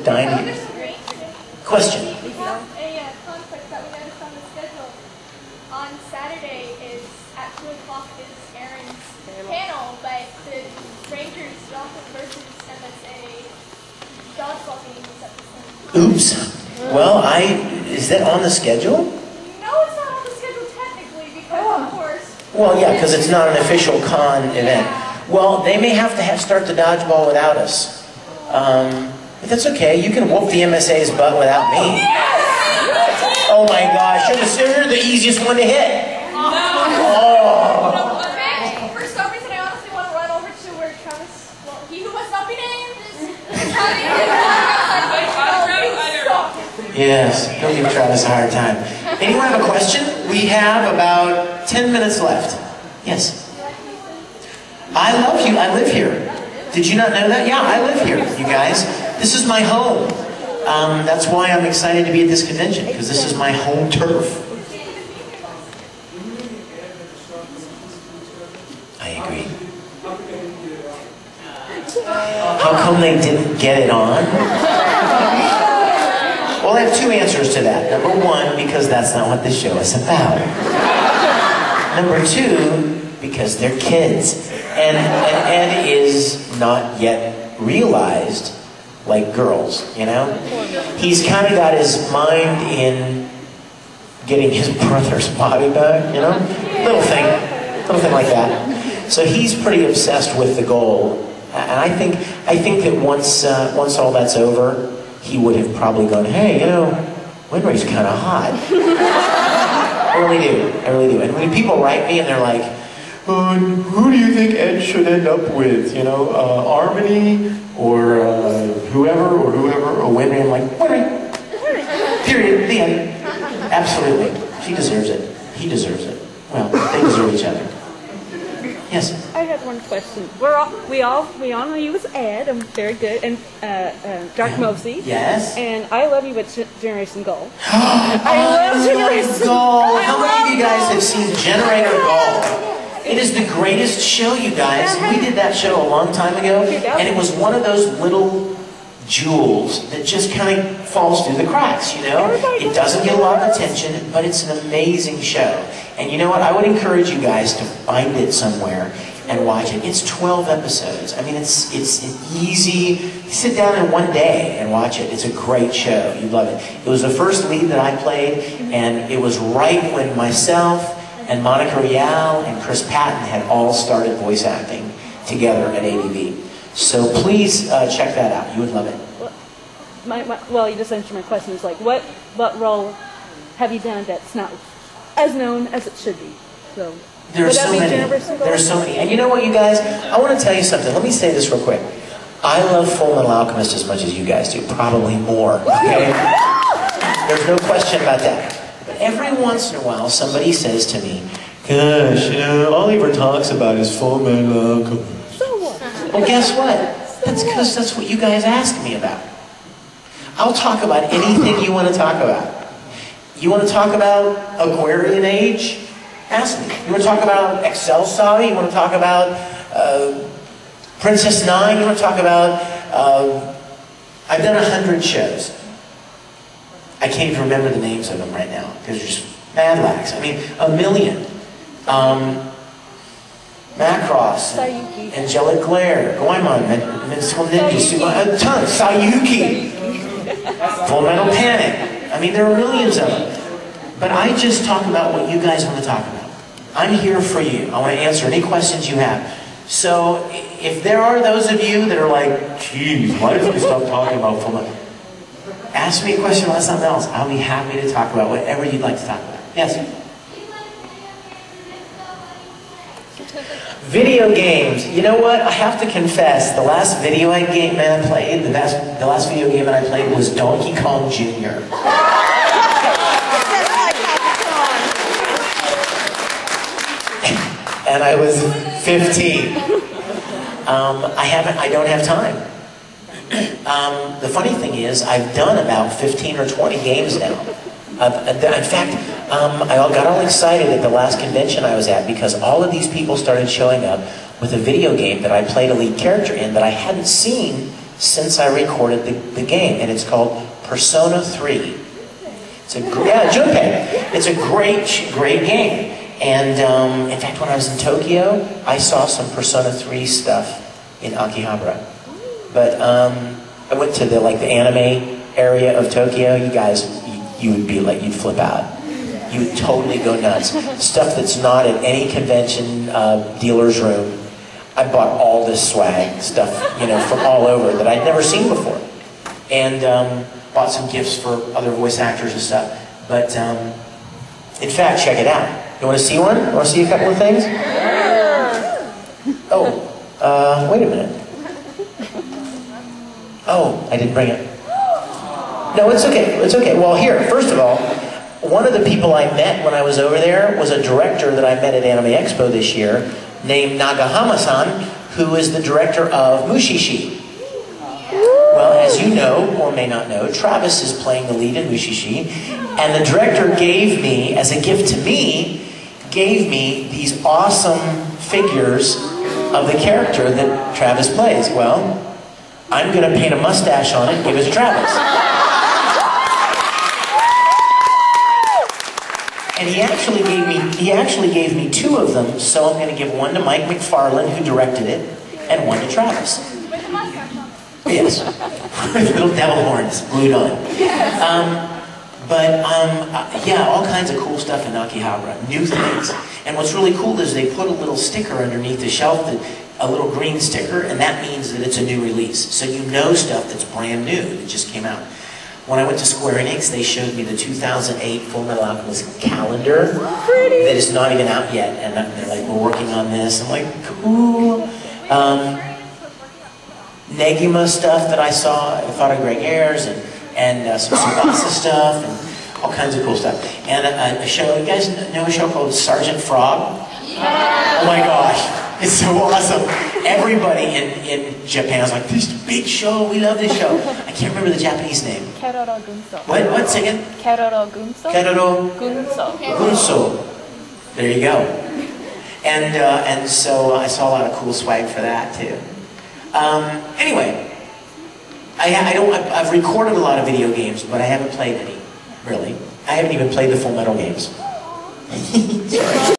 dying to... Question. We have a conflict that we noticed on the schedule. On Saturday is at 2 o'clock is Aaron's panel, but the Rangers Dolphins versus MSA dodgeball game is at the same time. Oops. Well, is that on the schedule? No, it's not on the schedule technically because, of course. Well, yeah, because it's not an official con event. Well, they may have to start the dodgeball without us. But that's okay. You can whoop the MSA's butt without me. Oh my gosh, you're the easiest one to hit. Oh. For some reason, I honestly want to run over to where Travis, well, he who must not be named, Yes, don't give Travis a hard time. Anyone have a question? We have about 10 minutes left. Yes. I love you. I live here. Did you not know that? Yeah, I live here, you guys. This is my home. That's why I'm excited to be at this convention, because this is my home turf. I agree. How come they didn't get it on? Well, I have two answers to that. Number one, because that's not what this show is about. Number two, because they're kids. And Ed is not yet realized like girls, you know? He's kind of got his mind in getting his brother's body back, you know? Little thing like that. So he's pretty obsessed with the goal. And I think that once all that's over, he would have probably gone, hey, you know, Winry's kind of hot. I really do. And when people write me and they're like, who do you think Ed should end up with? You know, Harmony or whoever, or Winry? I'm like, Winry. Period. The end. Absolutely. She deserves it. He deserves it. Well, they deserve each other. Yes. I have one question. We all know you as Ed. I'm very good, and Dr. Mosey. Yes. And I love you with Generation Gold. I love Generation Gold. How many of you guys have seen Generator Gold? It is the greatest show, you guys. We did that show a long time ago, and it was one of those little jewels that just kind of falls through the cracks, you know? It doesn't get a lot of attention, but it's an amazing show. And you know what? I would encourage you guys to find it somewhere and watch it. It's 12 episodes. I mean, it's easy. Sit down in one day and watch it. It's a great show. You love it. It was the first lead that I played, and it was right when myself and Monica Rial and Chris Patton had all started voice acting together at ADV. So please check that out. You would love it. Well, you just answered my question. It's like, what role have you done that's not as known as it should be? So there are so many. There are so many. And you know what, you guys? I want to tell you something. Let me say this real quick. I love Full Metal Alchemist as much as you guys do. Probably more. Okay? There's no question about that. But every once in a while, somebody says to me, gosh, you know, all he ever talks about is Full Metal Alchemist. Well, guess what? That's because that's what you guys ask me about. I'll talk about anything you want to talk about. You want to talk about Aquarian Age? Ask me. You want to talk about Excel Saga? You want to talk about Princess Nine? You want to talk about... I've done 100 shows. I can't even remember the names of them right now, because they're just mad lax. I mean, a million. Macross, Angelic Glare, Goemon, Invincible Ninja, tons, Sayuki, Full Metal Panic. I mean, there are millions of them. But I just talk about what you guys want to talk about. I'm here for you. I want to answer any questions you have. So, if there are those of you that are like, geez, why doesn't he stop talking about Full Metal? Ask me a question about something else. I'll be happy to talk about whatever you'd like to talk about. Yes? Video games. You know what? I have to confess, the last video game I played, the last video game that I played was Donkey Kong Jr. And I was 15. I don't have time. The funny thing is, I've done about 15 or 20 games now. In fact, I got all excited at the last convention I was at because all of these people started showing up with a video game that I played a lead character in that I hadn't seen since I recorded the game, and it's called Persona 3. It's a Junpei. It's a great game. And in fact, when I was in Tokyo, I saw some Persona 3 stuff in Akihabara. But I went to the anime area of Tokyo. You guys, you would be like, you'd flip out. You would totally go nuts. Stuff that's not at any convention dealer's room. I bought all this swag stuff, from all over that I'd never seen before, and bought some gifts for other voice actors and stuff. But in fact, check it out. You want to see one? Want to see a couple of things? Oh, wait a minute. Oh, I didn't bring it. No, it's okay. It's okay. Well, here, first of all, one of the people I met when I was over there was a director that I met at Anime Expo this year, named Nagahama-san, who is the director of Mushishi. Well, as you know, or may not know, Travis is playing the lead in Mushishi, and the director gave me, as a gift to me, gave me these awesome figures of the character that Travis plays. Well, I'm going to paint a mustache on it and give it to Travis. And he actually gave me two of them, so I'm going to give one to Mike McFarlane, who directed it, and one to Travis. With the mustache on. Yes, with little devil horns glued on. Yeah, all kinds of cool stuff in Akihabara, new things. And what's really cool is they put a little sticker underneath the shelf, a little green sticker, and that means that it's a new release. So you know stuff that's brand new, that just came out. When I went to Square Enix, they showed me the 2008 Fullmetal Alchemist calendar that is not even out yet, and they're like, we're working on this. I'm like, cool. Negima stuff that I saw, I thought of Greg Ayres, and some Tsubasa stuff, and all kinds of cool stuff. And a show, you guys know a show called Sergeant Frog? Yeah. Oh my gosh. It's so awesome. Everybody in Japan is like, this big show, we love this show. I can't remember the Japanese name. Keroro Gunso. What? Say again? Keroro Gunso. Keroro Gunso. Gunso. There you go. And so I saw a lot of cool swag for that too. Anyway, I've recorded a lot of video games, but I haven't played any, really. I haven't even played the Full Metal games. Sorry.